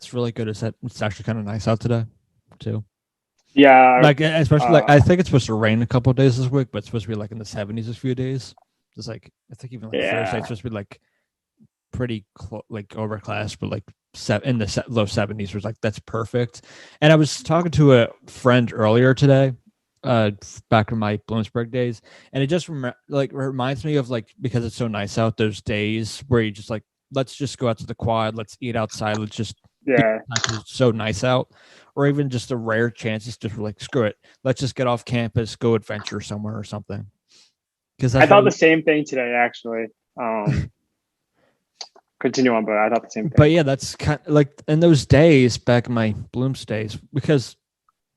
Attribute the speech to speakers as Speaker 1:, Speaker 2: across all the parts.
Speaker 1: what's really good is that it's actually kind of nice out today, too.
Speaker 2: Yeah.
Speaker 1: Like especially like I think it's supposed to rain a couple of days this week, but it's supposed to be like in the 70s a few days. Just like I think even like Thursday, it's
Speaker 2: Yeah.
Speaker 1: supposed to be like pretty like overcast, but like in the low 70s was like that's perfect. And I was talking to a friend earlier today, back in my Bloomsburg days, and it just like reminds me of like because it's so nice out those days where you just like let's just go out to the quad, let's eat outside, let's just
Speaker 2: Yeah.
Speaker 1: it's so nice out, or even just a rare chance it's just like screw it, let's just get off campus, go adventure somewhere or something. Because
Speaker 2: I
Speaker 1: that's
Speaker 2: thought the
Speaker 1: what
Speaker 2: same thing today, actually. Continue on, but I thought the same
Speaker 1: but
Speaker 2: thing.
Speaker 1: yeah, that's kind of like in those days back in my Blooms days, because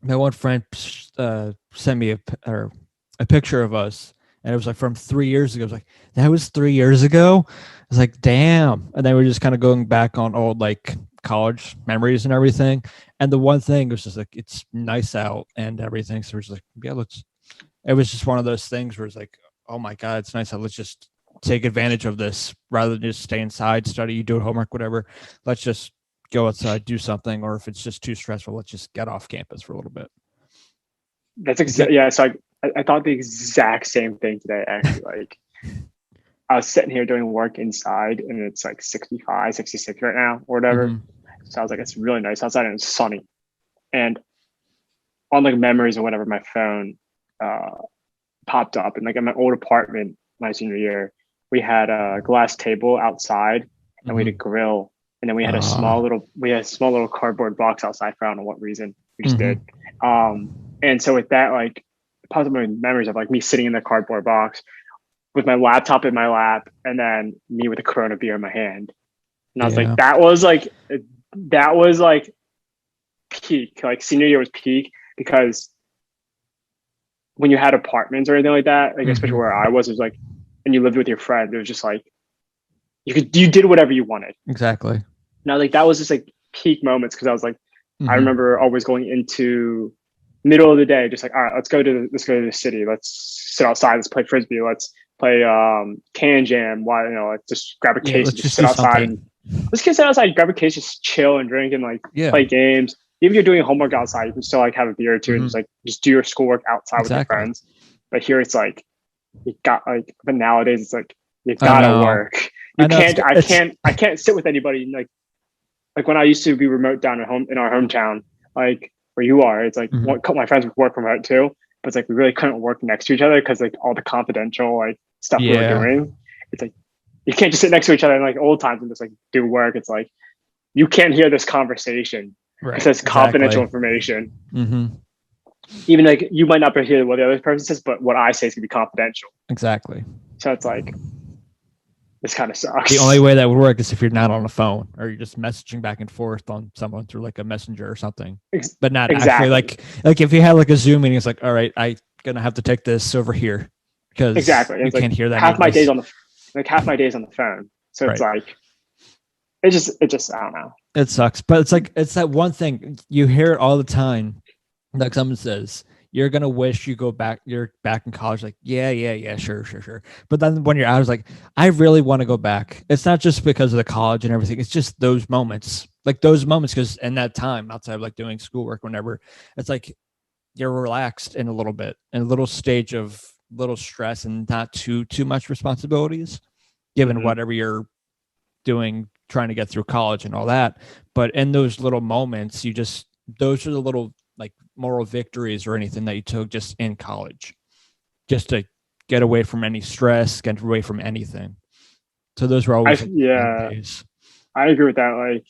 Speaker 1: my one friend sent me a picture of us, and it was like from 3 years ago. I was like, that was 3 years ago. I was like, damn. And then we're just kind of going back on old like college memories and everything. And the one thing was just like it's nice out and everything. So we're just like, yeah, let's. It was just one of those things where it's like, oh my god, it's nice out. Let's just take advantage of this rather than just stay inside, study, do homework, whatever. Let's just go outside, do something, or if it's just too stressful, let's just get off campus for a little bit.
Speaker 2: Yeah. So I thought the exact same thing today, actually. Like, I was sitting here doing work inside, and it's like 65, 66 right now, or whatever.
Speaker 1: Mm-hmm.
Speaker 2: So I was like, it's really nice outside and it's sunny. And on like memories or whatever, my phone uh, popped up, and like in my old apartment, my senior year, we had a glass table outside, and we had a grill, and then we had a small little cardboard box outside for I don't know what reason we just did. And so with that, like, popped up my memories of like me sitting in the cardboard box with my laptop in my lap, and then me with a Corona beer in my hand. And I was like,
Speaker 1: Yeah.
Speaker 2: that was like peak. Like senior year was peak because when you had apartments or anything like that, like especially where I was, it was like, and you lived with your friend, it was just like you did whatever you wanted.
Speaker 1: Exactly.
Speaker 2: Now, like that was just like peak moments because I was like, I remember always going into middle of the day, just like, all right, let's go to the city, let's sit outside, let's play frisbee, let's play can jam. Why, let's just grab a case and just sit outside and let's get sit outside, grab a case, just chill and drink and like play games. Even if you're doing homework outside, you can still like have a beer or two and just do your schoolwork outside with your friends. But here it's like you got like, but nowadays it's like you gotta work. I can't sit with anybody like when I used to be remote down at home in our hometown, like where you are. It's like my friends would work remote too, but it's like we really couldn't work next to each other because like all the confidential like stuff we were doing. It's like you can't just sit next to each other in like old times and just like do work. It's like you can't hear this conversation. Right. It says confidential information. Even like you might not be hearing what the other person says, but what I say is gonna be confidential.
Speaker 1: Exactly.
Speaker 2: So it's like this kind of sucks.
Speaker 1: The only way that would work is if you're not on the phone or you're just messaging back and forth on someone through like a messenger or something, but not actually like if you had like a Zoom meeting, it's like, all right, I'm gonna have to take this over here because you can't hear that.
Speaker 2: Half my days on the phone. So it's like it just I don't know.
Speaker 1: It sucks, but it's like it's that one thing you hear it all the time. Like someone says, you're gonna wish you're back in college. Like, yeah, sure. But then when you're out, it's like, I really want to go back. It's not just because of the college and everything. It's just those moments, because in that time outside of like doing schoolwork, whenever it's like you're relaxed in a little bit, in a little stage of little stress and not too much responsibilities, given whatever you're doing, trying to get through college and all that. But in those little moments, those are the little like moral victories or anything that you took just in college, just to get away from any stress, get away from anything. So those were always days.
Speaker 2: I agree with that.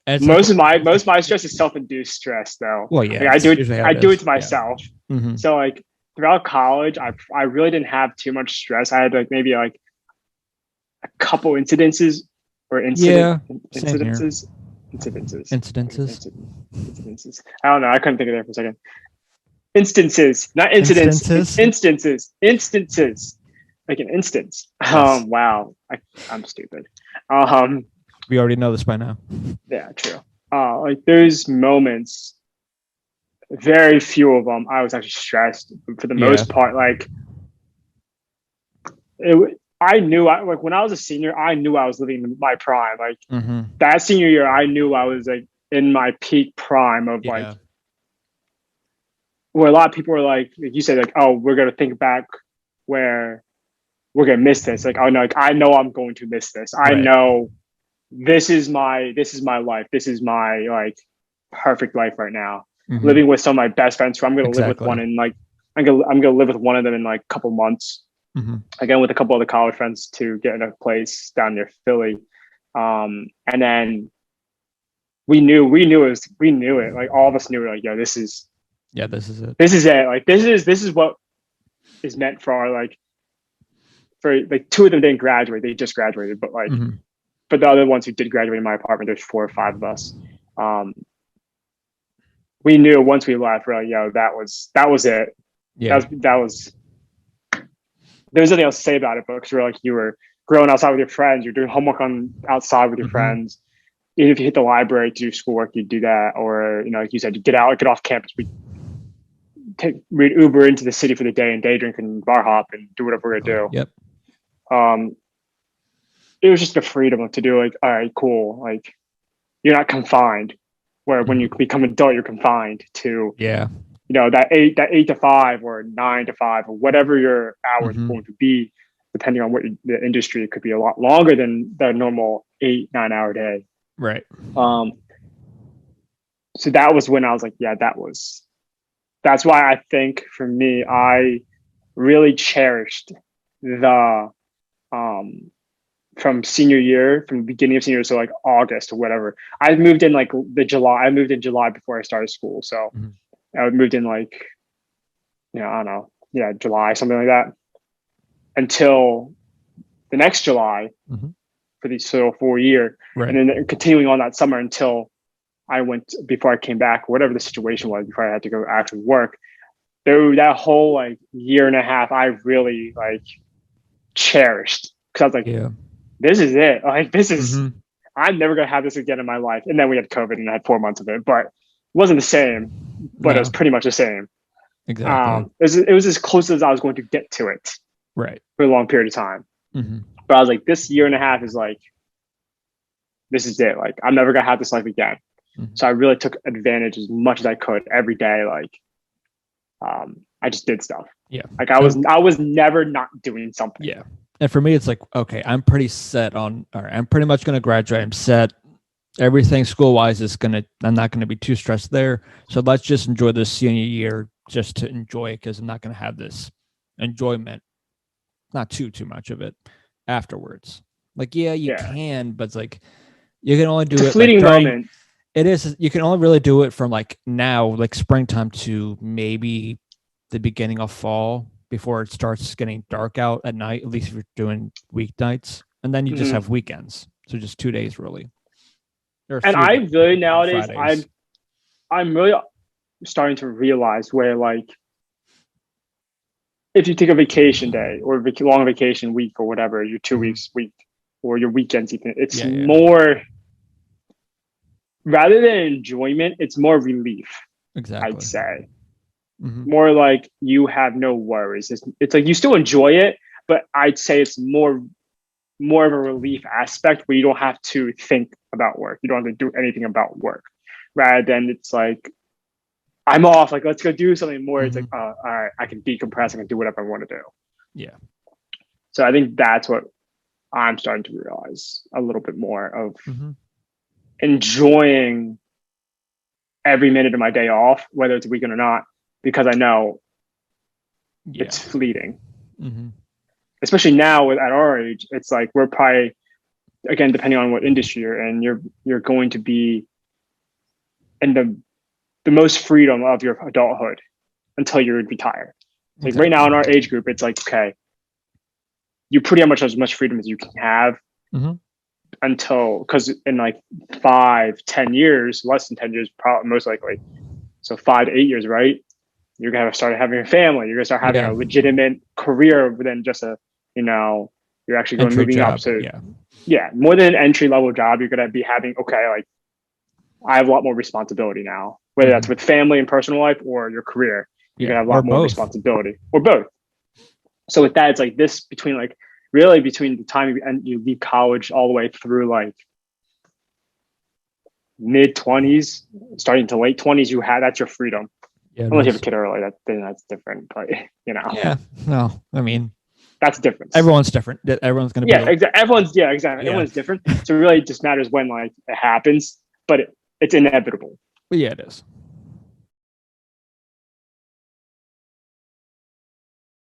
Speaker 2: Like most of my stress is self-induced stress though. Well, yeah, like, I do it to myself. Yeah. So like throughout college, I really didn't have too much stress. I had like maybe like a couple incidences. Incidences. I don't know. I couldn't think of that for a second. Instances, not incidents. Instances. Like an instance. Yes. Wow. I'm stupid.
Speaker 1: We already know this by now.
Speaker 2: Yeah, true. Like those moments, very few of them, I was actually stressed. But for the most part, like I knew like when I was a senior, I knew I was living my prime. Like
Speaker 1: Mm-hmm.
Speaker 2: that senior year, I knew I was like in my peak prime of like
Speaker 1: Yeah.
Speaker 2: where a lot of people were like you said, like, oh, we're gonna think back where we're gonna miss this. Like, oh no, like, I know I'm going to miss this. I
Speaker 1: Right.
Speaker 2: know this is my life. This is my like perfect life right now.
Speaker 1: Mm-hmm.
Speaker 2: Living with some of my best friends who I'm gonna live with
Speaker 1: Exactly.
Speaker 2: one in like I'm gonna live with one of them in like a couple months.
Speaker 1: Mm-hmm.
Speaker 2: Again with a couple of the college friends to get in a place down near Philly. And then we knew it. Like all of us knew it. Like, yo,
Speaker 1: Yeah, this is it.
Speaker 2: this is it. Like this is what is meant for our like for like two of them didn't graduate. They just graduated, but like
Speaker 1: Mm-hmm.
Speaker 2: but the other ones who did graduate in my apartment, there's 4 or 5 of us. Um, we knew once we left, we're like, yo, that was it.
Speaker 1: Yeah.
Speaker 2: That was there's nothing else to say about it, but because we're like you were growing outside with your friends, you're doing homework on outside with your
Speaker 1: Mm-hmm.
Speaker 2: friends. Even if you hit the library to do schoolwork, you do that, or like you said, you get off campus. We'd Uber into the city for the day and day drink and bar hop and do whatever we're gonna
Speaker 1: Yep.
Speaker 2: do. It was just the freedom to do like, all right, cool. Like you're not confined. Where when you become an adult, you're confined to
Speaker 1: Yeah.
Speaker 2: that 8 to 5 or 9 to 5 or whatever your hours are
Speaker 1: Mm-hmm.
Speaker 2: going to be, depending on what the industry. It could be a lot longer than the normal 8-9 hour day.
Speaker 1: Right.
Speaker 2: Um, so that was when I was like, yeah, that's why I think for me, I really cherished the from senior year, from the beginning of senior year, so like August or whatever. I moved in like I moved in July before I started school. So
Speaker 1: Mm-hmm.
Speaker 2: I moved in like, I don't know, yeah, July, something like that, until the next July
Speaker 1: Mm-hmm.
Speaker 2: for the so 4 year,
Speaker 1: Right.
Speaker 2: and then continuing on that summer until I went before I came back, whatever the situation was, before I had to go actually work. Though that whole like year and a half, I really like cherished because I was like,
Speaker 1: Yeah.
Speaker 2: this is it. Like this is,
Speaker 1: Mm-hmm.
Speaker 2: I'm never gonna have this again in my life. And then we had COVID and I had 4 months of it, but it wasn't the same. But it was
Speaker 1: No.
Speaker 2: pretty much the same.
Speaker 1: Exactly.
Speaker 2: It was as close as I was going to get to it
Speaker 1: Right.
Speaker 2: for a long period of time.
Speaker 1: Mm-hmm.
Speaker 2: But I was like, this year and a half is like, this is it. Like I'm never gonna have this life again.
Speaker 1: Mm-hmm.
Speaker 2: So I really took advantage as much as I could every day. Like, I just did stuff.
Speaker 1: Yeah.
Speaker 2: Like I was never not doing something.
Speaker 1: Yeah. And for me, it's like, okay, I'm pretty set on, all right, I'm pretty much going to graduate. I'm set. Everything school wise I'm not going to be too stressed there. So let's just enjoy this senior year just to enjoy it because I'm not going to have this enjoyment, not too much of it afterwards. Like, yeah, you can, but it's like, you can only do
Speaker 2: it's
Speaker 1: it
Speaker 2: a fleeting
Speaker 1: like
Speaker 2: moment.
Speaker 1: It is. You can only really do it from like now, like springtime to maybe the beginning of fall before it starts getting dark out at night, at least if you're doing weeknights. And then you just have weekends. So just 2 days really.
Speaker 2: And I really nowadays, I'm really starting to realize where like, if you take a vacation day or a long vacation week or whatever, your 2 weeks week or your weekends, even it's more rather than enjoyment, it's more relief.
Speaker 1: Exactly.
Speaker 2: I'd say.
Speaker 1: Mm-hmm.
Speaker 2: More like you have no worries. It's like you still enjoy it, but I'd say it's more of a relief aspect where you don't have to think about work. You don't have to do anything about work. Rather than it's like, I'm off, like let's go do something more. It's like, all right, I can decompress, I can do whatever I want to do.
Speaker 1: Yeah.
Speaker 2: So I think that's what I'm starting to realize a little bit more of enjoying every minute of my day off, whether it's a weekend or not, because I know it's fleeting. Especially now at our age, it's like we're probably, again, depending on what industry you're in, you're going to be in the most freedom of your adulthood until you retire. Like right now in our age group, it's like, okay, you pretty much have as much freedom as you can have until, because in like 5-10 years, less than 10 years, probably most likely, so 5 to 8 years, right? You're gonna start having a family. You're gonna start having a legitimate career than just you're actually going moving
Speaker 1: job,
Speaker 2: up. So more than an entry level job, you're gonna be having, okay, like I have a lot more responsibility now, whether that's with family and personal life or your career. You're gonna have a lot more responsibility, or both. So with that, it's like this between like really between the time you leave college all the way through like mid 20s, starting to late 20s, that's your freedom.
Speaker 1: Yeah,
Speaker 2: Unless you have a kid early, then that's different. But
Speaker 1: yeah, no, I mean,
Speaker 2: that's different.
Speaker 1: Everyone's different. Everyone's going to be
Speaker 2: everyone's exactly. Yeah. Everyone's different. So it really just matters when like it happens, but it's inevitable.
Speaker 1: But yeah, it is.